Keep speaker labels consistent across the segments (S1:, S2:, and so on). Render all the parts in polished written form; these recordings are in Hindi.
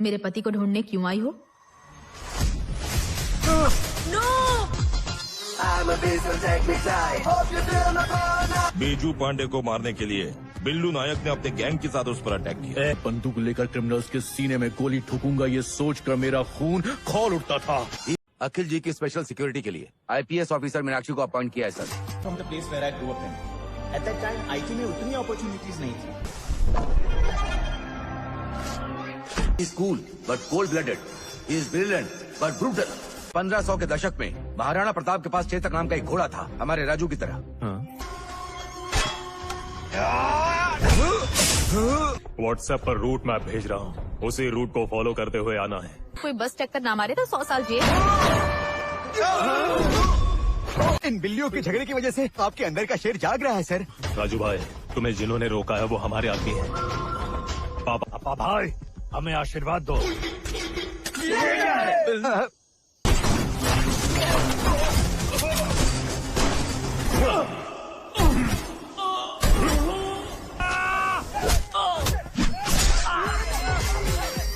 S1: मेरे पति को ढूंढने क्यों आई हो?
S2: बीजू पांडे को मारने के लिए बिल्लू नायक ने अपने गैंग के साथ उस पर अटैक किया।
S3: बंदूक लेकर क्रिमिनल्स के सीने में गोली ठोकूंगा ये सोचकर मेरा खून खौल उठता था।
S4: अखिल जी की स्पेशल सिक्योरिटी के लिए आईपीएस ऑफिसर मीनाक्षी को अपॉइंट किया है sir.
S5: From the place where I grew up in. At that time, IT में उतनी अपॉर्चुनिटीज नहीं थी।
S4: He is cool but cold-blooded. He is brilliant but brutal. 1500 के दशक में महाराणा प्रताप के पास चेतक नाम का एक घोड़ा था, हमारे राजू की तरह।
S6: व्हाट्सएप पर रूट मैप भेज रहा हूँ, उसी रूट को फॉलो करते हुए आना है।
S1: कोई बस टक्कर ना मारे तो 100 साल जेल।
S5: इन बिल्लियों के झगड़े की वजह से आपके अंदर का शेर जाग रहा है सर।
S6: राजू भाई, तुम्हें जिन्होंने रोका है वो हमारे आदमी हैं। पापा भाई, हमें आशीर्वाद दो।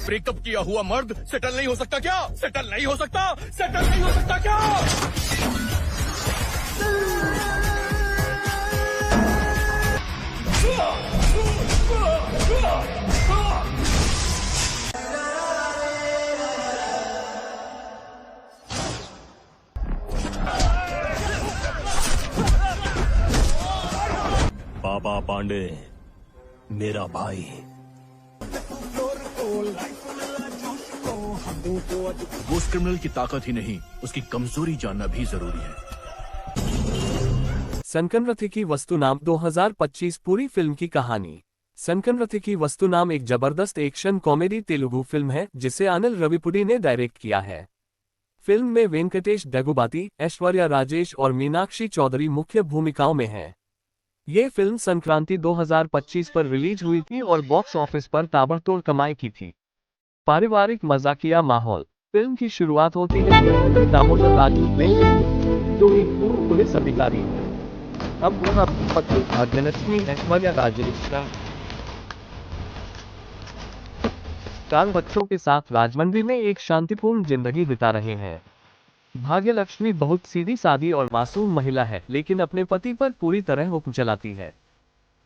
S3: ब्रेकअप किया हुआ मर्द सेटल नहीं हो सकता क्या? सेटल नहीं हो सकता? सेटल नहीं हो सकता क्या?
S6: पापा पांडे मेरा भाई।
S3: वो उस क्रिमिनल की ताकत ही नहीं, उसकी कमजोरी जानना भी जरूरी है।
S7: संकनरथी की वस्तु नाम 2025 पूरी फिल्म की कहानी। संकनरथी की वस्तु नाम एक जबरदस्त एक्शन कॉमेडी तेलुगु फिल्म है जिसे अनिल रविपुडी ने डायरेक्ट किया है। फिल्म में वेंकटेश डगुबाती, ऐश्वर्या राजेश और मीनाक्षी चौधरी मुख्य भूमिकाओं में हैं। ये फिल्म संक्रांति 2025 पर रिलीज हुई थी और बॉक्स ऑफिस पर ताबड़तोड़ कमाई की थी। पारिवारिक मजाकिया माहौल। फिल्म की शुरुआत होती है दामोदर राजू में, जो एक पूर्व पुलिस अधिकारी है। अब वह अपनी पत्नी भाग्यलक्ष्मी ऐश्वर्या राजेश 4 बच्चों के साथ राजमंड्री में एक शांतिपूर्ण जिंदगी बिता रहे हैं। भाग्यलक्ष्मी बहुत सीधी सादी और मासूम महिला है, लेकिन अपने पति पर पूरी तरह हुक्म चलाती है।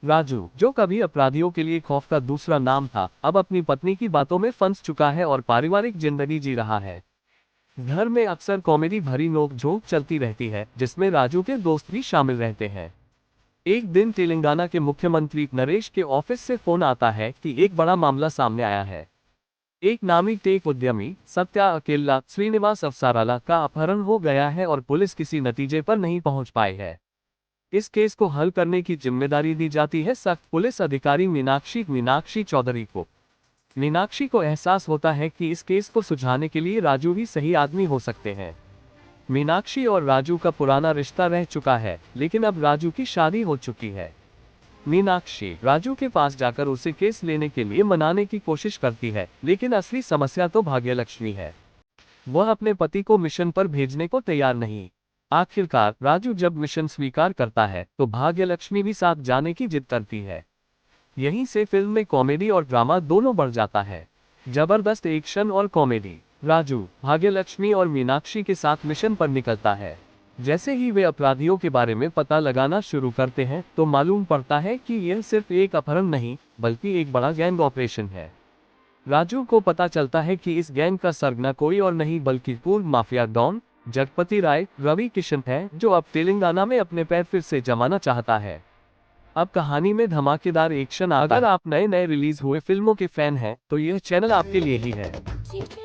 S7: राजू, जो कभी अपराधियों के लिए खौफ का दूसरा नाम था, अब अपनी पत्नी की बातों में फंस चुका है और पारिवारिक जिंदगी जी रहा है। घर में अक्सर कॉमेडी भरी नोक-झोंक चलती रहती है, जिसमें राजू के दोस्त भी शामिल रहते हैं। एक दिन तेलंगाना के मुख्यमंत्री नरेश के ऑफिस से फोन आता है कि एक बड़ा मामला सामने आया है। एक नामी टेक उद्यमी सत्या अकेला श्रीनिवास अफसाराला का अपहरण हो गया है और पुलिस किसी नतीजे पर नहीं पहुंच पाई है। इस केस को हल करने की जिम्मेदारी दी जाती है सख्त पुलिस अधिकारी मीनाक्षी चौधरी को। मीनाक्षी को एहसास होता है कि इस केस को सुलझाने के लिए राजू ही सही आदमी हो सकते हैं। मीनाक्षी और राजू का पुराना रिश्ता रह चुका है, लेकिन अब राजू की शादी हो चुकी है। मीनाक्षी राजू के पास जाकर उसे केस लेने के लिए मनाने की कोशिश करती है, लेकिन असली समस्या तो भाग्यलक्ष्मी है। वह अपने पति को मिशन पर भेजने को तैयार नहीं। आखिरकार राजू जब मिशन स्वीकार करता है तो भाग्यलक्ष्मी भी साथ जाने की जिद करती है। यहीं से फिल्म में कॉमेडी और ड्रामा दोनों बढ़ जाता है। जबरदस्त एक्शन और कॉमेडी। राजू भाग्यलक्ष्मी और मीनाक्षी के साथ मिशन पर निकलता है। जैसे ही वे अपराधियों के बारे में पता लगाना शुरू करते हैं तो मालूम पड़ता है कि यह सिर्फ एक अपहरण नहीं, बल्कि एक बड़ा गैंग ऑपरेशन है। राजू को पता चलता है कि इस गैंग का सरगना कोई और नहीं बल्कि पूर्व माफिया डॉन जगपति राय रवि किशन है, जो अब तेलंगाना में अपने पैर फिर से जमाना चाहता है। अब कहानी में धमाकेदार एक्शन। अगर आप नए रिलीज हुए फिल्मों के फैन हैं तो यह चैनल आपके लिए ही है।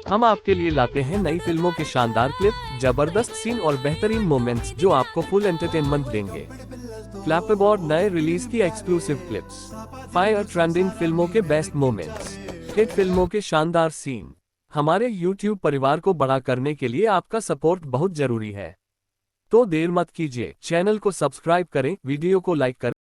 S7: हम आपके लिए लाते हैं नई फिल्मों के शानदार क्लिप, जबरदस्त सीन और बेहतरीन मोमेंट्स जो आपको फुल एंटरटेनमेंट देंगे। क्लैपबोर्ड नए रिलीज की एक्सक्लूसिव क्लिप्स, फायर ट्रेंडिंग फिल्मों के बेस्ट मोमेंट्स, हिट फिल्मों के शानदार सीन। हमारे YouTube परिवार को बड़ा करने के लिए आपका सपोर्ट बहुत जरूरी है। तो देर मत कीजिए, चैनल को सब्सक्राइब करें, वीडियो को लाइक करें।